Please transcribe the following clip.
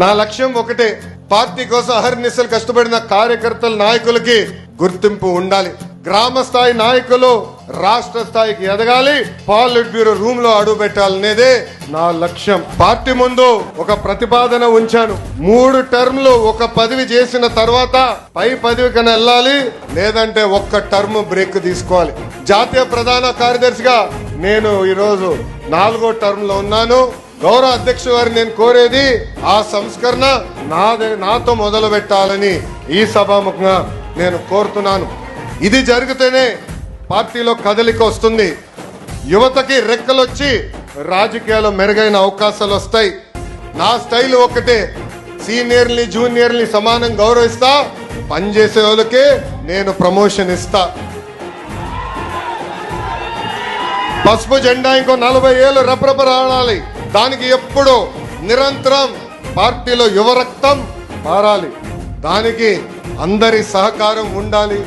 నా లక్ష్యం ఒకటే, పార్టీ కోసం అహర్నిశలు కష్టపడిన కార్యకర్తల నాయకులకి గుర్తింపు ఉండాలి. గ్రామ స్థాయి నాయకులు రాష్ట్ర స్థాయికి ఎదగాలి, పాలిట్ బ్యూరో రూమ్ లో అడుగు పెట్టాలనేదే నా లక్ష్యం. పార్టీ ముందు ఒక ప్రతిపాదన ఉంచాను. 3 టర్మ్లు ఒక పదవి చేసిన తర్వాత పై పదవి కన్నా వెళ్ళాలి, లేదంటే ఒక్క టర్మ్ బ్రేక్ తీసుకోవాలి. జాతీయ ప్రధాన కార్యదర్శిగా నేను ఈరోజు 4వ టర్మ్ లో ఉన్నాను. గౌరవ అధ్యక్షుడు వారు నేను కోరేది ఆ సంస్కరణ నాతో మొదలు పెట్టాలని ఈ సభాముఖంగా నేను కోరుతున్నాను. ఇది జరిగితేనే పార్టీలో కదలిక వస్తుంది. యువతకి రెక్కలొచ్చి రాజకీయాల్లో మెరుగైన అవకాశాలు వస్తాయి. నా స్టైల్ ఒకటే, సీనియర్ని జూనియర్ని సమానం గౌరవిస్తా, పనిచేసే వాళ్ళకే నేను ప్రమోషన్ ఇస్తా. పసుపు జెండా ఇంకో 40 ఏళ్ళు రప్రపరాడాలి. దానికి ఎప్పుడు నిరంతరం పార్టీలో యువ రక్తం మారాలి. దానికి అందరి సహకారం ఉండాలి.